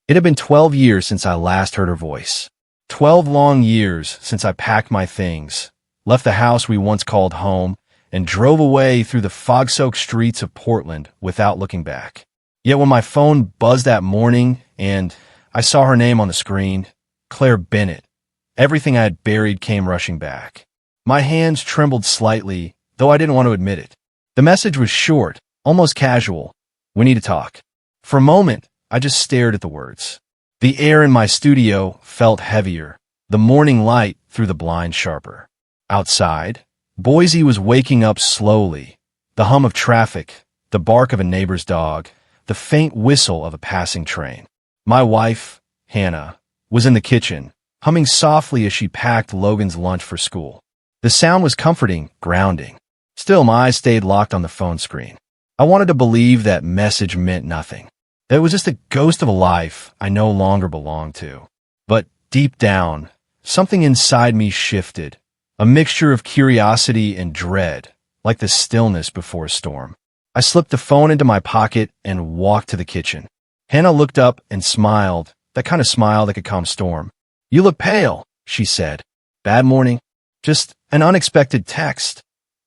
It had been 12 years since I last heard her voice. 12 long years since I packed my things, left the house we once called home, and drove away through the fog-soaked streets of Portland without looking back. Yet when my phone buzzed that morning and I saw her name on the screen, Claire Bennett, everything I had buried came rushing back. My hands trembled slightly, though I didn't want to admit it. The message was short, almost casual. "We need to talk." For a moment, I just stared at the words. The air in my studio felt heavier, the morning light through the blinds sharper. Outside, Boise was waking up slowly. The hum of traffic, the bark of a neighbor's dog, the faint whistle of a passing train. My wife, Hannah, was in the kitchen, humming softly as she packed Logan's lunch for school. The sound was comforting, grounding. Still, my eyes stayed locked on the phone screen. I wanted to believe that message meant nothing. That it was just a ghost of a life I no longer belonged to. But deep down, something inside me shifted, a mixture of curiosity and dread, like the stillness before a storm. I slipped the phone into my pocket and walked to the kitchen. Hannah looked up and smiled, that kind of smile that could calm storm. "You look pale," she said. "Bad morning?" "Just an unexpected text,"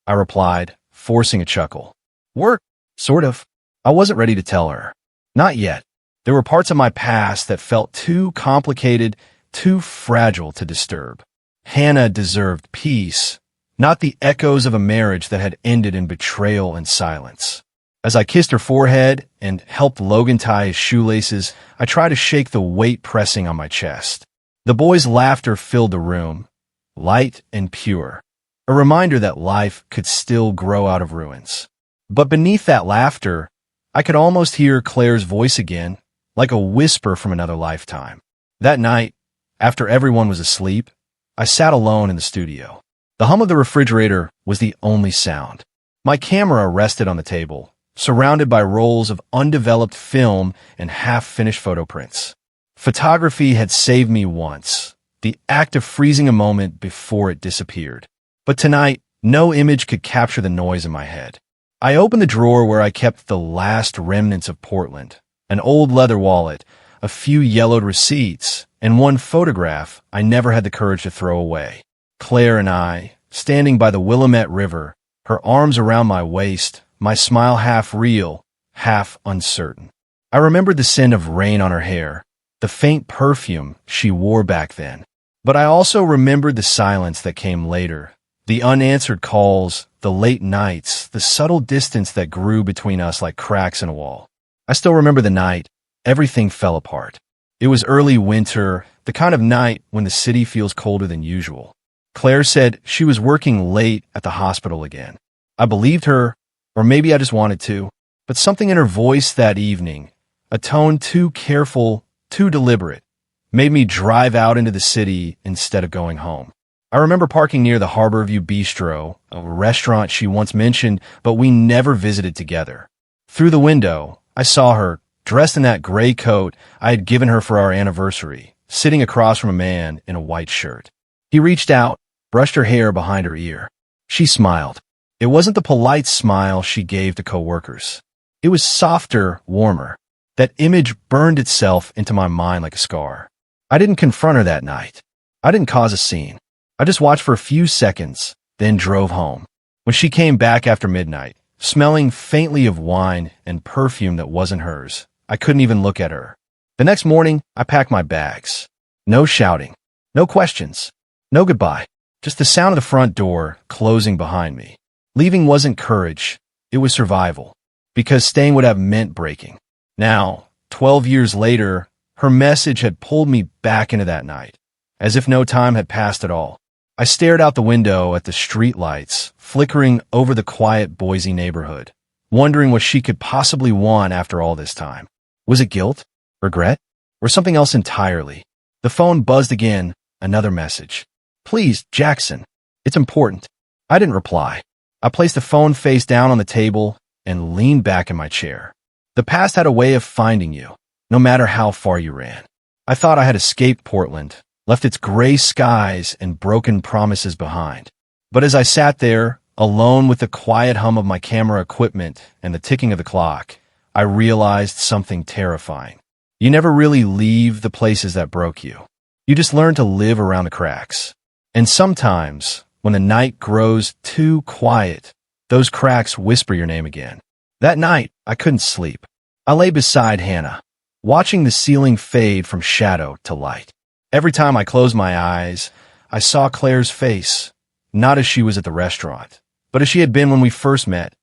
I replied, forcing a chuckle. "Work, sort of." I wasn't ready to tell her. Not yet. There were parts of my past that felt too complicated, too fragile to disturb. Hannah deserved peace, not the echoes of a marriage that had ended in betrayal and silence. As I kissed her forehead and helped Logan tie his shoelaces, I tried to shake the weight pressing on my chest. The boys' laughter filled the room, light and pure, a reminder that life could still grow out of ruins. But beneath that laughter, I could almost hear Claire's voice again, like a whisper from another lifetime. That night, after everyone was asleep, I sat alone in the studio. The hum of the refrigerator was the only sound. My camera rested on the table, surrounded by rolls of undeveloped film and half-finished photo prints. Photography had saved me once, the act of freezing a moment before it disappeared. But tonight, no image could capture the noise in my head. I opened the drawer where I kept the last remnants of Portland, an old leather wallet, a few yellowed receipts, and one photograph I never had the courage to throw away. Claire and I, standing by the Willamette River, her arms around my waist, my smile half real, half uncertain. I remembered the scent of rain on her hair, the faint perfume she wore back then. But I also remembered the silence that came later, the unanswered calls, the late nights, the subtle distance that grew between us like cracks in a wall. I still remember the night. Everything fell apart. It was early winter, the kind of night when the city feels colder than usual. Claire said she was working late at the hospital again. I believed her, or maybe I just wanted to, but something in her voice that evening, a tone too careful, too deliberate, made me drive out into the city instead of going home. I remember parking near the Harborview Bistro, a restaurant she once mentioned, but we never visited together. Through the window, I saw her, dressed in that gray coat I had given her for our anniversary, sitting across from a man in a white shirt. He reached out, brushed her hair behind her ear. She smiled. It wasn't the polite smile she gave to coworkers. It was softer, warmer. That image burned itself into my mind like a scar. I didn't confront her that night. I didn't cause a scene. I just watched for a few seconds, then drove home. When she came back after midnight, smelling faintly of wine and perfume that wasn't hers, I couldn't even look at her. The next morning, I packed my bags. No shouting, no questions, no goodbye, just the sound of the front door closing behind me. Leaving wasn't courage, it was survival, because staying would have meant breaking. Now, 12 years later, her message had pulled me back into that night, as if no time had passed at all. I stared out the window at the streetlights flickering over the quiet Boise neighborhood, wondering what she could possibly want after all this time. Was it guilt, regret, or something else entirely? The phone buzzed again, another message. "Please, Jaxon, it's important." I didn't reply. I placed the phone face down on the table and leaned back in my chair. The past had a way of finding you, no matter how far you ran. I thought I had escaped Portland, left its gray skies and broken promises behind. But as I sat there, alone with the quiet hum of my camera equipment and the ticking of the clock, I realized something terrifying. You never really leave the places that broke you. You just learn to live around the cracks. And sometimes, when the night grows too quiet, those cracks whisper your name again. That night, I couldn't sleep. I lay beside Hannah, watching the ceiling fade from shadow to light. Every time I closed my eyes, I saw Claire's face, not as she was at the restaurant, but as she had been when we first met,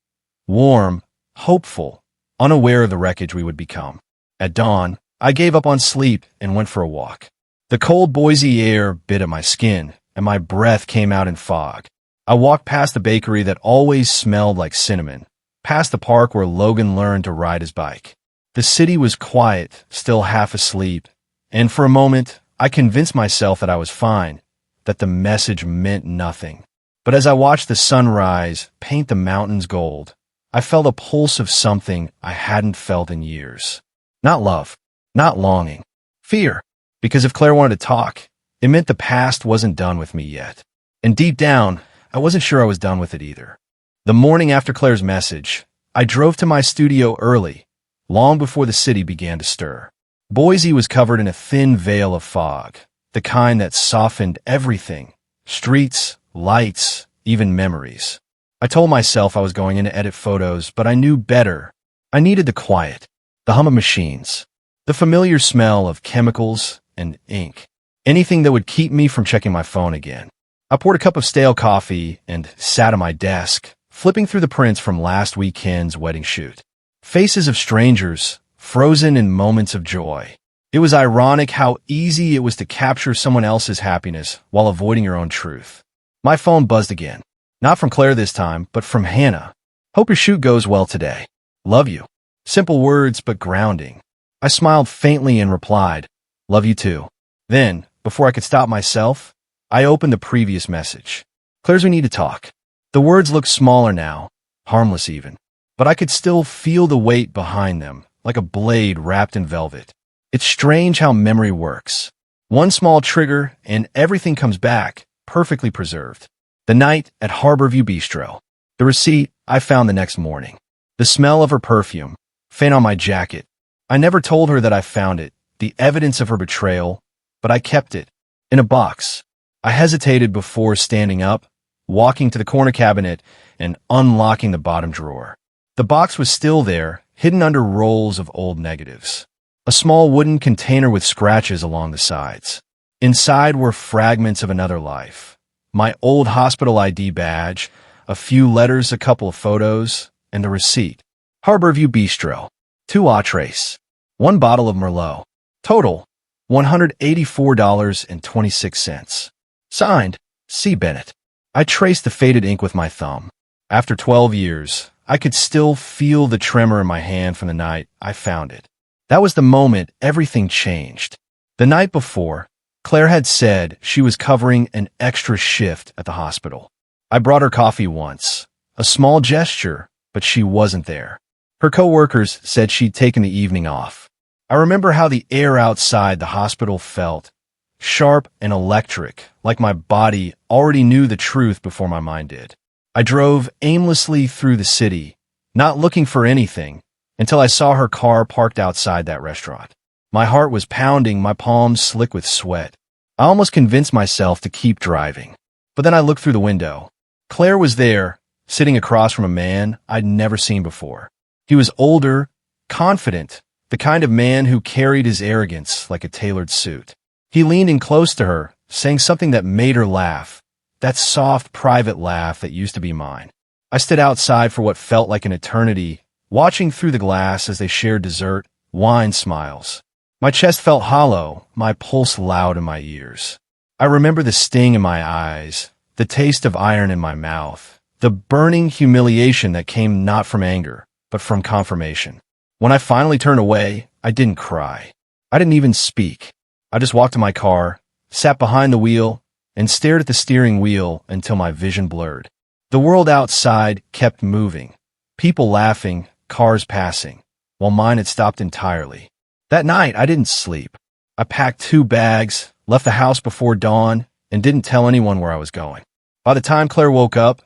warm, hopeful, unaware of the wreckage we would become. At dawn, I gave up on sleep and went for a walk. The cold Boise air bit at my skin, and my breath came out in fog. I walked past the bakery that always smelled like cinnamon, past the park where Logan learned to ride his bike. The city was quiet, still half asleep, and for a moment, I convinced myself that I was fine, that the message meant nothing. But as I watched the sunrise paint the mountains gold, I felt a pulse of something I hadn't felt in years. Not love, not longing, fear. Because if Claire wanted to talk, it meant the past wasn't done with me yet. And deep down, I wasn't sure I was done with it either. The morning after Claire's message, I drove to my studio early, long before the city began to stir. Boise was covered in a thin veil of fog, the kind that softened everything: streets, lights, even memories. I told myself I was going in to edit photos, but I knew better. I needed the quiet, the hum of machines, the familiar smell of chemicals and ink, anything that would keep me from checking my phone again. I poured a cup of stale coffee and sat at my desk, flipping through the prints from last weekend's wedding shoot. Faces of strangers, frozen in moments of joy. It was ironic how easy it was to capture someone else's happiness while avoiding your own truth. My phone buzzed again. Not from Claire this time, but from Hannah. "Hope your shoot goes well today. Love you." Simple words, but grounding. I smiled faintly and replied, "Love you too." Then, before I could stop myself, I opened the previous message. "Claire's, we need to talk." The words looked smaller now, harmless even, but I could still feel the weight behind them, like a blade wrapped in velvet. It's strange how memory works. One small trigger, and everything comes back, perfectly preserved. The night at Harborview Bistro. The receipt I found the next morning. The smell of her perfume, faint on my jacket. I never told her that I found it, the evidence of her betrayal, but I kept it, in a box. I hesitated before standing up, walking to the corner cabinet, and unlocking the bottom drawer. The box was still there, hidden under rolls of old negatives. A small wooden container with scratches along the sides. Inside were fragments of another life. My old hospital ID badge, a few letters, a couple of photos, and a receipt. Harborview Bistro. 2 entrees. 1 bottle of Merlot. Total, $184.26. Signed, C. Bennett. I traced the faded ink with my thumb. After 12 years, I could still feel the tremor in my hand from the night I found it. That was the moment everything changed. The night before, Claire had said she was covering an extra shift at the hospital. I brought her coffee once, a small gesture, but she wasn't there. Her coworkers said she'd taken the evening off. I remember how the air outside the hospital felt, sharp and electric, like my body already knew the truth before my mind did. I drove aimlessly through the city, not looking for anything, until I saw her car parked outside that restaurant. My heart was pounding, my palms slick with sweat. I almost convinced myself to keep driving. But then I looked through the window. Claire was there, sitting across from a man I'd never seen before. He was older, confident, the kind of man who carried his arrogance like a tailored suit. He leaned in close to her, saying something that made her laugh, that soft, private laugh that used to be mine. I stood outside for what felt like an eternity, watching through the glass as they shared dessert, wine, smiles. My chest felt hollow, my pulse loud in my ears. I remember the sting in my eyes, the taste of iron in my mouth, the burning humiliation that came not from anger, but from confirmation. When I finally turned away, I didn't cry. I didn't even speak. I just walked to my car, sat behind the wheel, and stared at the steering wheel until my vision blurred. The world outside kept moving, people laughing, cars passing, while mine had stopped entirely. That night, I didn't sleep. I packed 2 bags, left the house before dawn, and didn't tell anyone where I was going. By the time Claire woke up,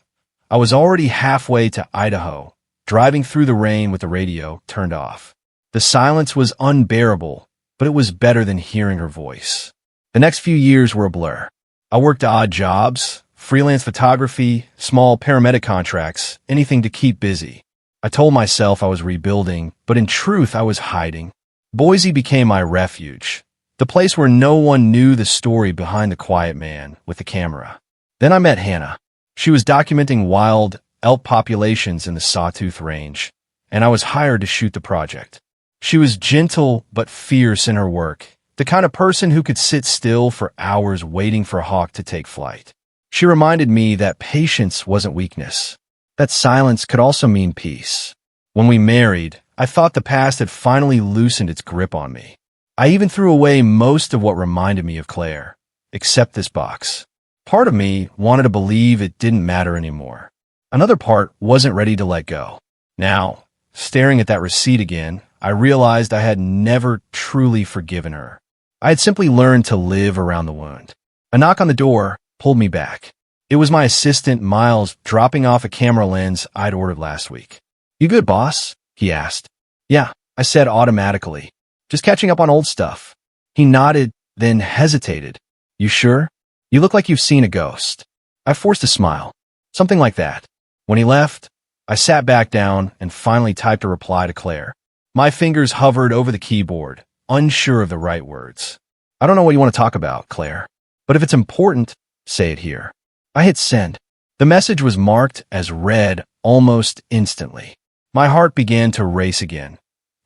I was already halfway to Idaho, driving through the rain with the radio turned off. The silence was unbearable, but it was better than hearing her voice. The next few years were a blur. I worked odd jobs, freelance photography, small paramedic contracts, anything to keep busy. I told myself I was rebuilding, but in truth I was hiding. Boise became my refuge, the place where no one knew the story behind the quiet man with the camera. Then I met Hannah. She was documenting wild elk populations in the Sawtooth Range, and I was hired to shoot the project. She was gentle but fierce in her work, the kind of person who could sit still for hours waiting for a hawk to take flight. She reminded me that patience wasn't weakness, that silence could also mean peace. When we married, I thought the past had finally loosened its grip on me. I even threw away most of what reminded me of Claire, except this box. Part of me wanted to believe it didn't matter anymore. Another part wasn't ready to let go. Now, staring at that receipt again, I realized I had never truly forgiven her. I had simply learned to live around the wound. A knock on the door pulled me back. It was my assistant, Miles, dropping off a camera lens I'd ordered last week. "You good, boss?" he asked. "Yeah," I said automatically. "Just catching up on old stuff." He nodded, then hesitated. "You sure? You look like you've seen a ghost." I forced a smile. Something like that. When he left, I sat back down and finally typed a reply to Claire. My fingers hovered over the keyboard, unsure of the right words. "I don't know what you want to talk about, Claire, but if it's important, say it here." I hit send. The message was marked as read almost instantly. My heart began to race again.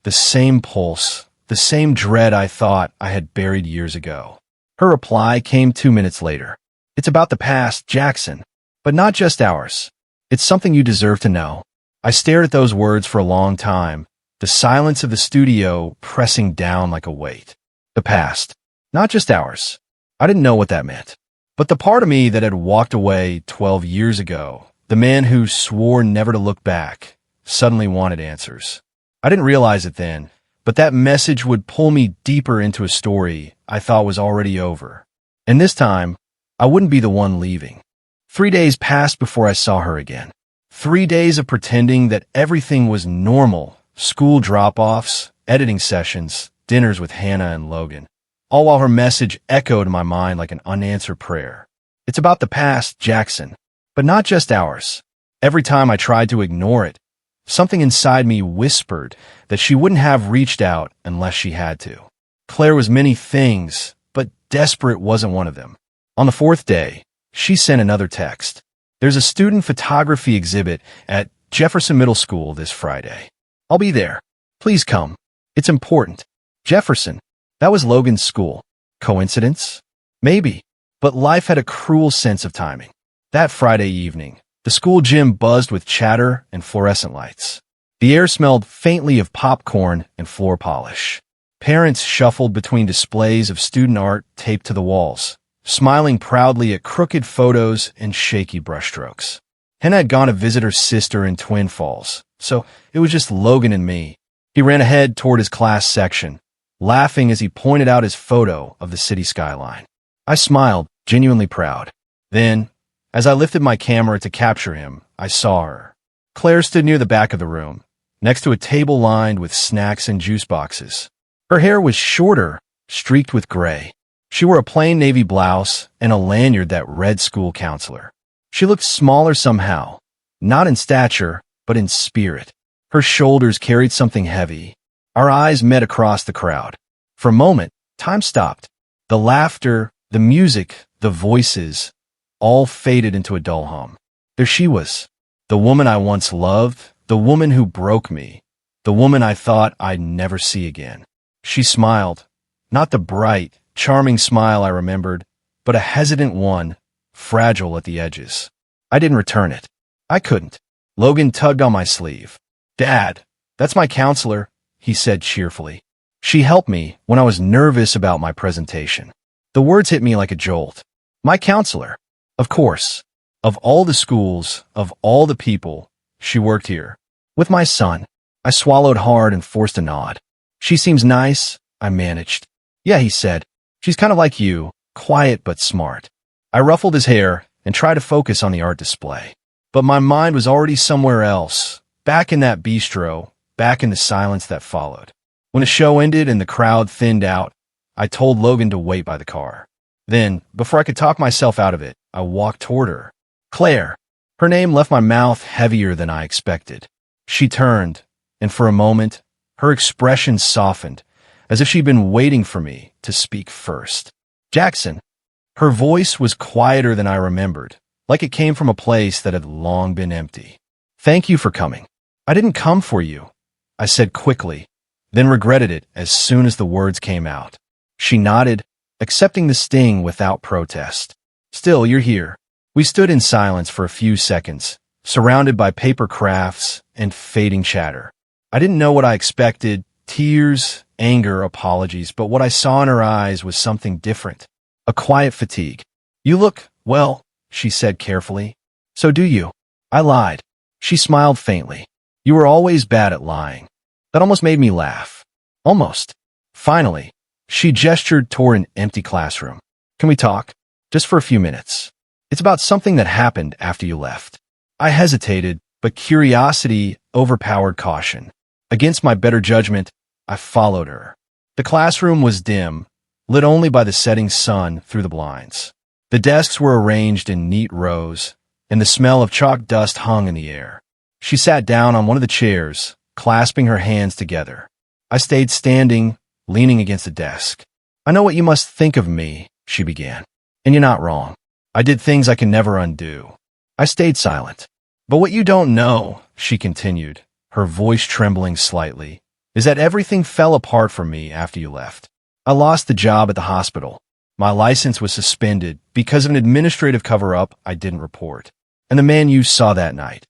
The same pulse, the same dread I thought I had buried years ago. Her reply came 2 minutes later. "It's about the past, Jaxon, but not just ours. It's something you deserve to know." I stared at those words for a long time, the silence of the studio pressing down like a weight. The past, not just ours. I didn't know what that meant. But the part of me that had walked away 12 years ago, the man who swore never to look back, suddenly wanted answers. I didn't realize it then, but that message would pull me deeper into a story I thought was already over. And this time, I wouldn't be the one leaving. 3 days passed before I saw her again. 3 days of pretending that everything was normal. School drop-offs, editing sessions, dinners with Hannah and Logan. All while her message echoed in my mind like an unanswered prayer. "It's about the past, Jaxon, but not just ours." Every time I tried to ignore it, something inside me whispered that she wouldn't have reached out unless she had to. Claire was many things, but desperate wasn't one of them. On the 4th day, she sent another text. "There's a student photography exhibit at Jefferson Middle School this Friday. I'll be there. Please come. It's important." Jefferson. That was Logan's school. Coincidence? Maybe. But life had a cruel sense of timing. That Friday evening, the school gym buzzed with chatter and fluorescent lights. The air smelled faintly of popcorn and floor polish. Parents shuffled between displays of student art taped to the walls, smiling proudly at crooked photos and shaky brushstrokes. Hannah had gone to visit her sister in Twin Falls, so it was just Logan and me. He ran ahead toward his class section, laughing as he pointed out his photo of the city skyline. I smiled, genuinely proud. Then, as I lifted my camera to capture him, I saw her. Claire stood near the back of the room, next to a table lined with snacks and juice boxes. Her hair was shorter, streaked with gray. She wore a plain navy blouse and a lanyard that read school counselor. She looked smaller somehow, not in stature, but in spirit. Her shoulders carried something heavy. Our eyes met across the crowd. For a moment, time stopped. The laughter, the music, the voices, all faded into a dull hum. There she was, the woman I once loved, the woman who broke me, the woman I thought I'd never see again. She smiled, not the bright, charming smile I remembered, but a hesitant one, fragile at the edges. I didn't return it. I couldn't. Logan tugged on my sleeve. "Dad, that's my counselor," he said cheerfully. She helped me when I was nervous about my presentation. The words hit me like a jolt. My counselor. Of course. Of all the schools, of all the people, she worked here. With my son. I swallowed hard and forced a nod. "She seems nice," I managed. "Yeah," he said. "She's kind of like you, quiet but smart." I ruffled his hair and tried to focus on the art display. But my mind was already somewhere else, back in that bistro, back in the silence that followed. When the show ended and the crowd thinned out, I told Logan to wait by the car. Then, before I could talk myself out of it, I walked toward her. Claire. Her name left my mouth heavier than I expected. She turned, and for a moment, her expression softened, as if she'd been waiting for me to speak first. Jaxon. Her voice was quieter than I remembered, like it came from a place that had long been empty. Thank you for coming. I didn't come for you, I said quickly, then regretted it as soon as the words came out. She nodded, accepting the sting without protest. Still, you're here. We stood in silence for a few seconds, surrounded by paper crafts and fading chatter. I didn't know what I expected, tears, anger, apologies, but what I saw in her eyes was something different, a quiet fatigue. You look, well, she said carefully. So do you? I lied. She smiled faintly. You were always bad at lying. That almost made me laugh. Almost. Finally, she gestured toward an empty classroom. Can we talk? Just for a few minutes. It's about something that happened after you left. I hesitated, but curiosity overpowered caution. Against my better judgment, I followed her. The classroom was dim, lit only by the setting sun through the blinds. The desks were arranged in neat rows, and the smell of chalk dust hung in the air. She sat down on one of the chairs, clasping her hands together. I stayed standing, leaning against the desk. I know what you must think of me, she began. And you're not wrong. I did things I can never undo. I stayed silent. But what you don't know, she continued, her voice trembling slightly, is that everything fell apart for me after you left. I lost the job at the hospital. My license was suspended because of an administrative cover-up I didn't report. And the man you saw that night,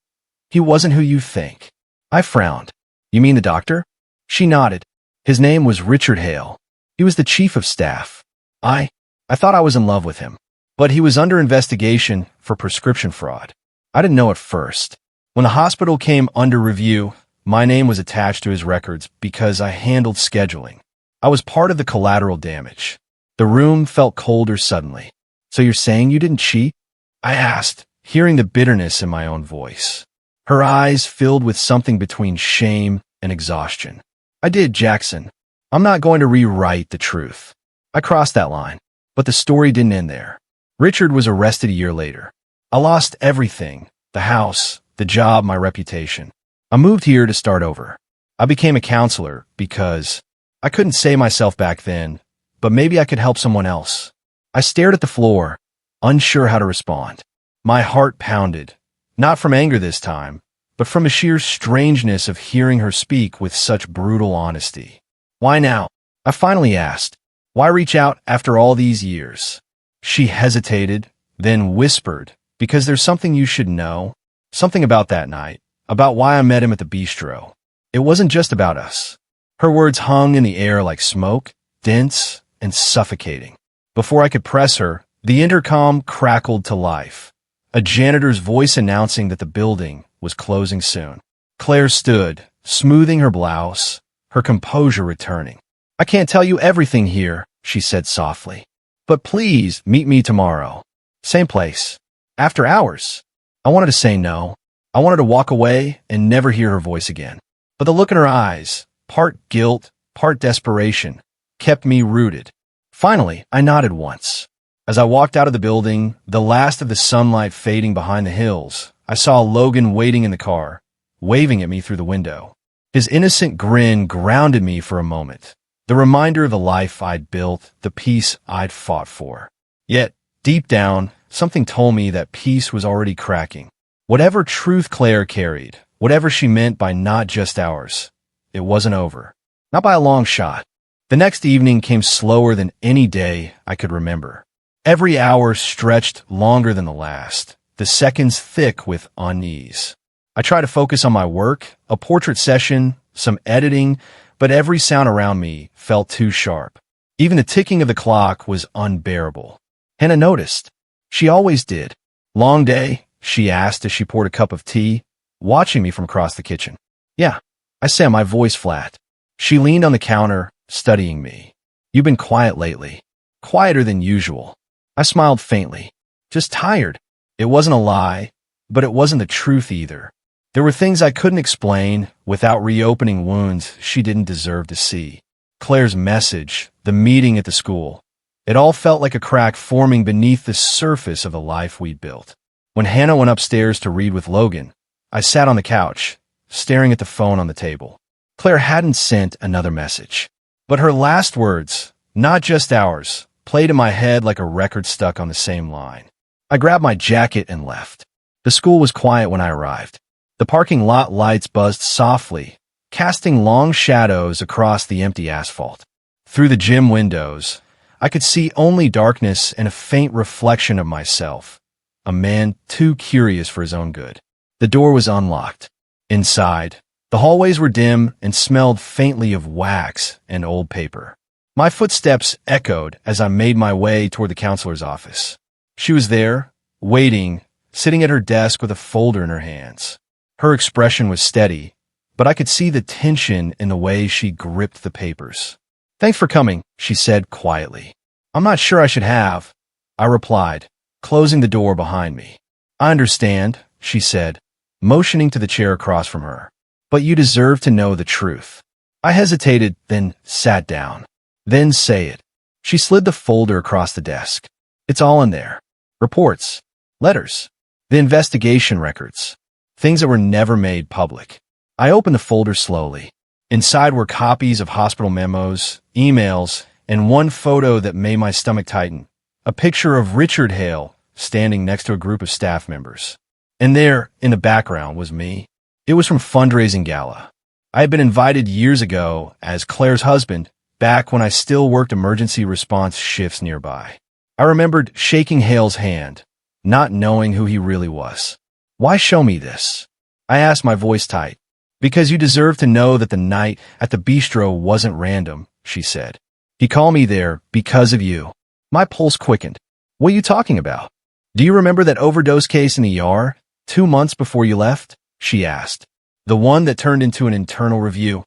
he wasn't who you think. I frowned. You mean the doctor? She nodded. His name was Richard Hale. He was the chief of staff. I thought I was in love with him. But he was under investigation for prescription fraud. I didn't know at first. When the hospital came under review, my name was attached to his records because I handled scheduling. I was part of the collateral damage. The room felt colder suddenly. So you're saying you didn't cheat? I asked, hearing the bitterness in my own voice. Her eyes filled with something between shame and exhaustion. I did, Jaxon. I'm not going to rewrite the truth. I crossed that line. But the story didn't end there. Richard was arrested a year later. I lost everything, the house, the job, my reputation. I moved here to start over. I became a counselor because I couldn't save myself back then, but maybe I could help someone else. I stared at the floor, unsure how to respond. My heart pounded, not from anger this time, but from the sheer strangeness of hearing her speak with such brutal honesty. Why now? I finally asked. Why reach out after all these years? She hesitated, then whispered, because there's something you should know, something about that night, about why I met him at the bistro. It wasn't just about us. Her words hung in the air like smoke, dense and suffocating. Before I could press her, the intercom crackled to life, a janitor's voice announcing that the building was closing soon. Claire stood, smoothing her blouse, her composure returning. I can't tell you everything here, she said softly. But please meet me tomorrow. Same place. After hours. I wanted to say no. I wanted to walk away and never hear her voice again. But the look in her eyes, part guilt, part desperation, kept me rooted. Finally, I nodded once. As I walked out of the building, the last of the sunlight fading behind the hills, I saw Logan waiting in the car, waving at me through the window. His innocent grin grounded me for a moment. The reminder of the life I'd built, the peace I'd fought for. Yet, deep down, something told me that peace was already cracking. Whatever truth Claire carried, whatever she meant by not just ours, it wasn't over. Not by a long shot. The next evening came slower than any day I could remember. Every hour stretched longer than the last, the seconds thick with unease. I tried to focus on my work, a portrait session, some editing, but every sound around me felt too sharp. Even the ticking of the clock was unbearable. Hannah noticed. She always did. Long day? She asked as she poured a cup of tea, watching me from across the kitchen. Yeah, I said, my voice flat. She leaned on the counter, studying me. You've been quiet lately. Quieter than usual. I smiled faintly. Just tired. It wasn't a lie, but it wasn't the truth either. There were things I couldn't explain without reopening wounds she didn't deserve to see. Claire's message, the meeting at the school. It all felt like a crack forming beneath the surface of the life we'd built. When Hannah went upstairs to read with Logan, I sat on the couch, staring at the phone on the table. Claire hadn't sent another message. But her last words, not just ours, played in my head like a record stuck on the same line. I grabbed my jacket and left. The school was quiet when I arrived. The parking lot lights buzzed softly, casting long shadows across the empty asphalt. Through the gym windows, I could see only darkness and a faint reflection of myself, a man too curious for his own good. The door was unlocked. Inside, the hallways were dim and smelled faintly of wax and old paper. My footsteps echoed as I made my way toward the counselor's office. She was there, waiting, sitting at her desk with a folder in her hands. Her expression was steady, but I could see the tension in the way she gripped the papers. "Thanks for coming," she said quietly. "I'm not sure I should have," I replied, closing the door behind me. "I understand," she said, motioning to the chair across from her. "But you deserve to know the truth." I hesitated, then sat down. "Then say it." She slid the folder across the desk. "It's all in there. Reports, letters, the investigation records, things that were never made public." I opened the folder slowly. Inside were copies of hospital memos, emails, and one photo that made my stomach tighten. A picture of Richard Hale standing next to a group of staff members. And there, in the background, was me. It was from fundraising gala. I had been invited years ago as Claire's husband, back when I still worked emergency response shifts nearby. I remembered shaking Hale's hand, not knowing who he really was. "Why show me this?" I asked, my voice tight. "Because you deserve to know that the night at the bistro wasn't random," she said. "He called me there because of you." My pulse quickened. "What are you talking about? Do you remember that overdose case in the ER 2 months before you left?" she asked. "The one that turned into an internal review?"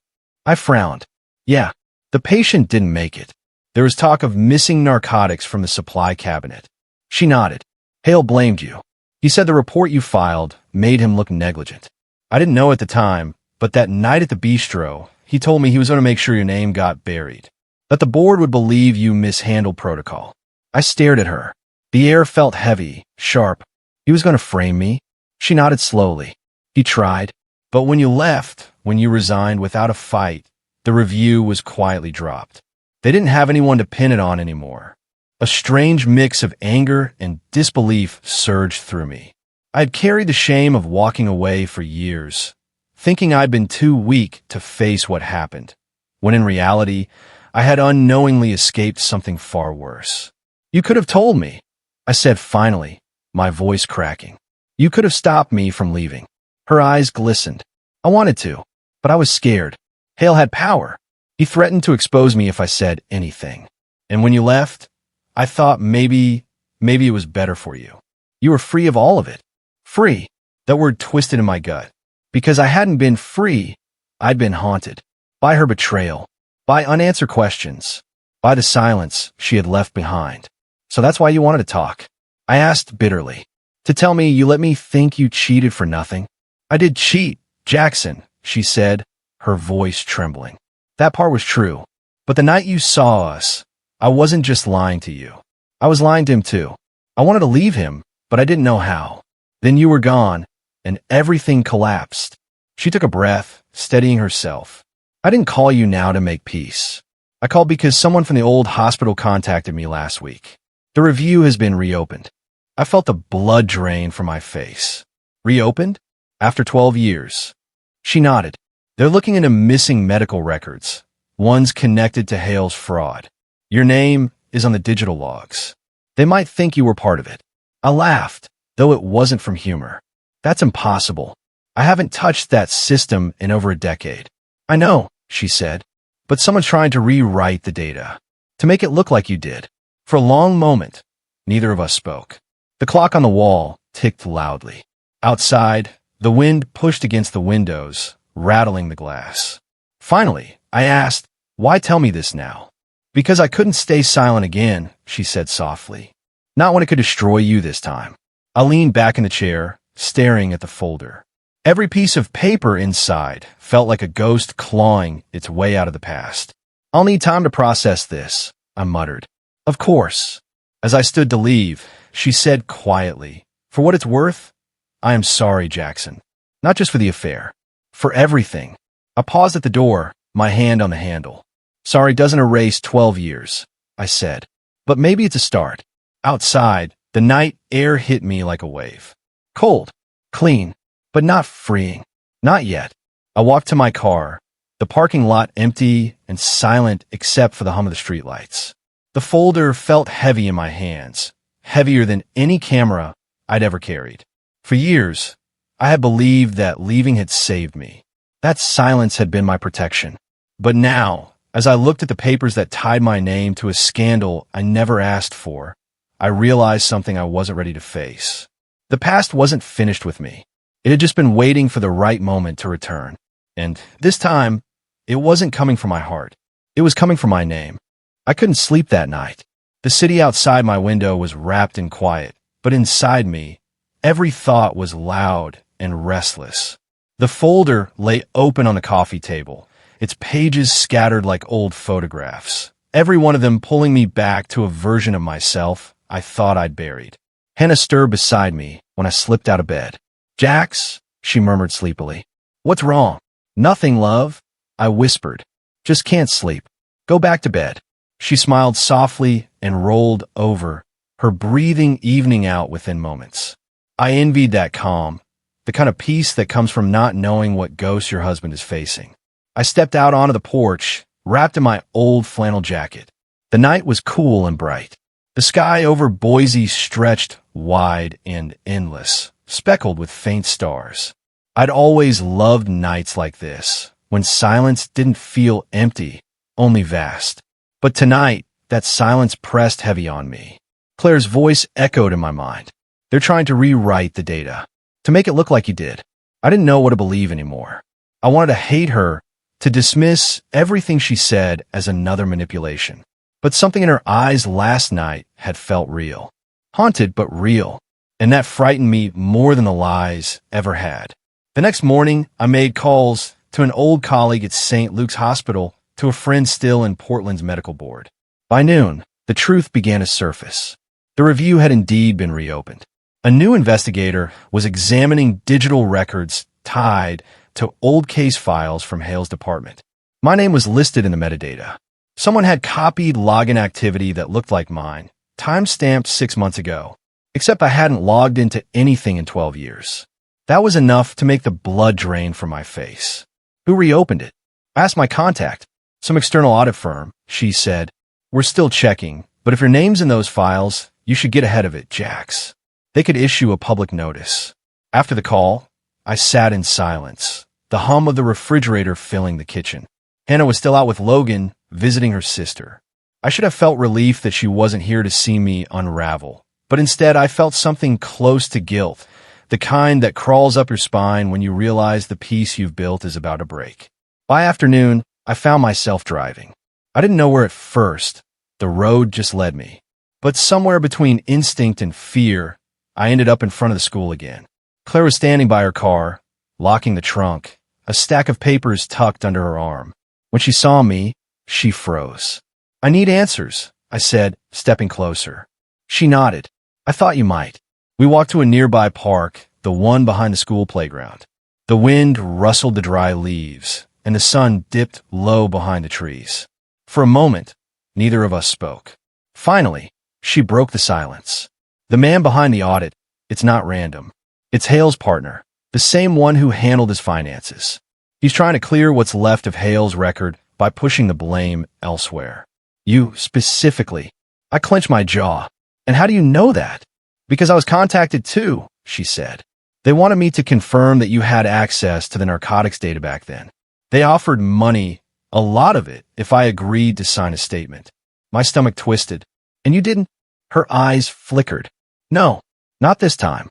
I frowned. "Yeah, the patient didn't make it. There was talk of missing narcotics from the supply cabinet." She nodded. "Hale blamed you. He said the report you filed made him look negligent." I didn't know at the time, but that night at the bistro, he told me he was going to make sure your name got buried, that the board would believe you mishandled protocol. I stared at her. The air felt heavy, sharp. He was going to frame me? She nodded slowly. "He tried. But when you left, when you resigned without a fight, the review was quietly dropped. They didn't have anyone to pin it on anymore." A strange mix of anger and disbelief surged through me. I had carried the shame of walking away for years, thinking I'd been too weak to face what happened, when in reality, I had unknowingly escaped something far worse. "You could have told me," I said finally, my voice cracking. "You could have stopped me from leaving." Her eyes glistened. "I wanted to, but I was scared. Hale had power. He threatened to expose me if I said anything. And when you left, I thought maybe it was better for you. You were free of all of it." Free. That word twisted in my gut. Because I hadn't been free, I'd been haunted. By her betrayal. By unanswered questions. By the silence she had left behind. "So that's why you wanted to talk?" I asked bitterly. "To tell me you let me think you cheated for nothing?" "I did cheat, Jaxon," she said, her voice trembling. "That part was true. But the night you saw us, I wasn't just lying to you. I was lying to him too. I wanted to leave him, but I didn't know how. Then you were gone, and everything collapsed." She took a breath, steadying herself. "I didn't call you now to make peace. I called because someone from the old hospital contacted me last week. The review has been reopened." I felt the blood drain from my face. "Reopened? After 12 years?" She nodded. "They're looking into missing medical records, ones connected to Hale's fraud. Your name is on the digital logs. They might think you were part of it." I laughed, though it wasn't from humor. "That's impossible. I haven't touched that system in over a decade." "I know," she said, "but someone's trying to rewrite the data, to make it look like you did." For a long moment, neither of us spoke. The clock on the wall ticked loudly. Outside, the wind pushed against the windows, rattling the glass. Finally, I asked, "Why tell me this now?" "Because I couldn't stay silent again," she said softly. "Not when it could destroy you this time." I leaned back in the chair, staring at the folder. Every piece of paper inside felt like a ghost clawing its way out of the past. "I'll need time to process this," I muttered. "Of course." As I stood to leave, she said quietly, "For what it's worth, I am sorry, Jaxon. Not just for the affair. For everything." I paused at the door, my hand on the handle. "Sorry doesn't erase 12 years," I said. "But maybe it's a start." Outside, the night air hit me like a wave. Cold, clean, but not freeing. Not yet. I walked to my car, the parking lot empty and silent except for the hum of the streetlights. The folder felt heavy in my hands, heavier than any camera I'd ever carried. For years, I had believed that leaving had saved me. That silence had been my protection. But now, as I looked at the papers that tied my name to a scandal I never asked for, I realized something I wasn't ready to face. The past wasn't finished with me. It had just been waiting for the right moment to return. And this time, it wasn't coming from my heart. It was coming from my name. I couldn't sleep that night. The city outside my window was wrapped in quiet, but inside me, every thought was loud and restless. The folder lay open on the coffee table, its pages scattered like old photographs, every one of them pulling me back to a version of myself I thought I'd buried. Hannah stirred beside me when I slipped out of bed. "Jax," she murmured sleepily. "What's wrong?" "Nothing, love," I whispered. "Just can't sleep. Go back to bed." She smiled softly and rolled over, her breathing evening out within moments. I envied that calm, the kind of peace that comes from not knowing what ghost your husband is facing. I stepped out onto the porch, wrapped in my old flannel jacket. The night was cool and bright. The sky over Boise stretched wide and endless, speckled with faint stars. I'd always loved nights like this, when silence didn't feel empty, only vast. But tonight, that silence pressed heavy on me. Claire's voice echoed in my mind. "They're trying to rewrite the data, to make it look like you did." I didn't know what to believe anymore. I wanted to hate her, to dismiss everything she said as another manipulation. But something in her eyes last night had felt real. Haunted, but real. And that frightened me more than the lies ever had. The next morning, I made calls to an old colleague at St. Luke's Hospital, to a friend still in Portland's medical board. By noon, the truth began to surface. The review had indeed been reopened. A new investigator was examining digital records tied to old case files from Hale's department. My name was listed in the metadata. Someone had copied login activity that looked like mine, time-stamped 6 months ago, except I hadn't logged into anything in 12 years. That was enough to make the blood drain from my face. Who reopened it? I asked my contact, some external audit firm. She said, "We're still checking, but if your name's in those files, you should get ahead of it, Jax. They could issue a public notice." After the call, I sat in silence, the hum of the refrigerator filling the kitchen. Hannah was still out with Logan, visiting her sister. I should have felt relief that she wasn't here to see me unravel, but instead I felt something close to guilt, the kind that crawls up your spine when you realize the peace you've built is about to break. By afternoon, I found myself driving. I didn't know where at first. The road just led me. But somewhere between instinct and fear, I ended up in front of the school again. Claire was standing by her car, locking the trunk, a stack of papers tucked under her arm. When she saw me, she froze. "I need answers," I said, stepping closer. She nodded. "I thought you might." We walked to a nearby park, the one behind the school playground. The wind rustled the dry leaves, and the sun dipped low behind the trees. For a moment, neither of us spoke. Finally, she broke the silence. "The man behind the audit, it's not random. It's Hale's partner, the same one who handled his finances. He's trying to clear what's left of Hale's record by pushing the blame elsewhere." "You, specifically." I clenched my jaw. "And how do you know that?" "Because I was contacted too," she said. "They wanted me to confirm that you had access to the narcotics data back then. They offered money, a lot of it, if I agreed to sign a statement." My stomach twisted. "And you didn't?" Her eyes flickered. "No, not this time.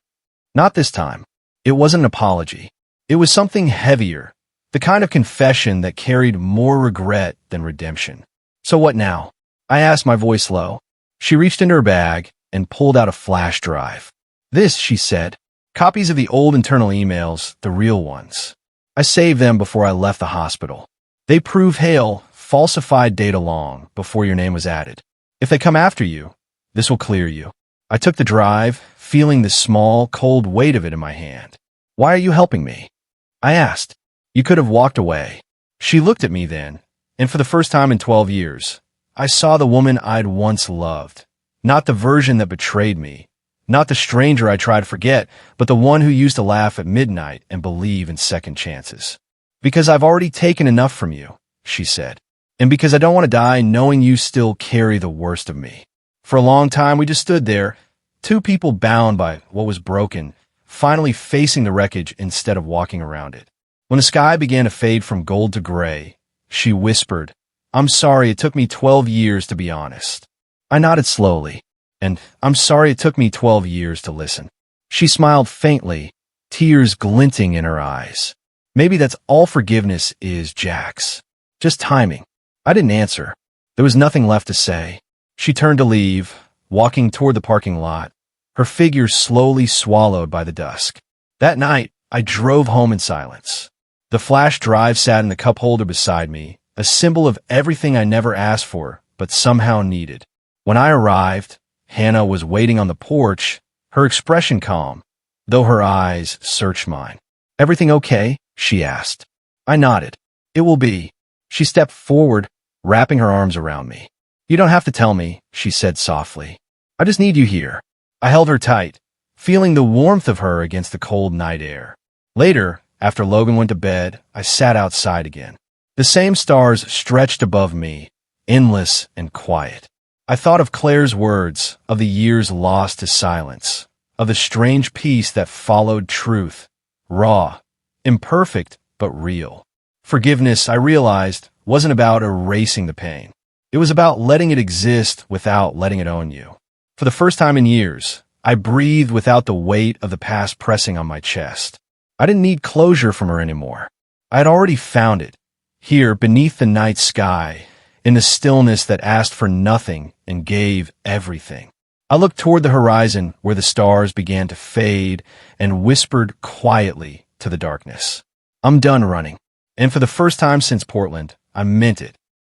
Not this time." It wasn't an apology. It was something heavier, the kind of confession that carried more regret than redemption. "So what now?" I asked, my voice low. She reached into her bag and pulled out a flash drive. "This," she said. Copies of the old internal emails, the real ones. I saved them before I left the hospital. They prove hail, falsified data long before your name was added. If they come after you, this will clear you. I took the drive, feeling the small, cold weight of it in my hand. Why are you helping me? I asked. You could have walked away. She looked at me then, and for the first time in 12 years, I saw the woman I'd once loved. Not the version that betrayed me. Not the stranger I tried to forget, but the one who used to laugh at midnight and believe in second chances. Because I've already taken enough from you, she said. And because I don't want to die knowing you still carry the worst of me. For a long time, we just stood there, two people bound by what was broken, finally facing the wreckage instead of walking around it. When the sky began to fade from gold to gray, she whispered, I'm sorry it took me 12 years to be honest. I nodded slowly, and I'm sorry it took me 12 years to listen. She smiled faintly, tears glinting in her eyes. Maybe that's all forgiveness is, Jax. Just timing. I didn't answer. There was nothing left to say. She turned to leave, walking toward the parking lot, her figure slowly swallowed by the dusk. That night, I drove home in silence. The flash drive sat in the cup holder beside me, a symbol of everything I never asked for, but somehow needed. When I arrived, Hannah was waiting on the porch, her expression calm, though her eyes searched mine. Everything okay? She asked. I nodded. It will be. She stepped forward, wrapping her arms around me. You don't have to tell me, she said softly. I just need you here. I held her tight, feeling the warmth of her against the cold night air. Later, after Logan went to bed, I sat outside again. The same stars stretched above me, endless and quiet. I thought of Claire's words, of the years lost to silence, of the strange peace that followed truth, raw, imperfect, but real. Forgiveness, I realized, wasn't about erasing the pain. It was about letting it exist without letting it own you. For the first time in years, I breathed without the weight of the past pressing on my chest. I didn't need closure from her anymore. I had already found it, here beneath the night sky, in the stillness that asked for nothing and gave everything. I looked toward the horizon where the stars began to fade and whispered quietly to the darkness. I'm done running. And for the first time since Portland, I meant it.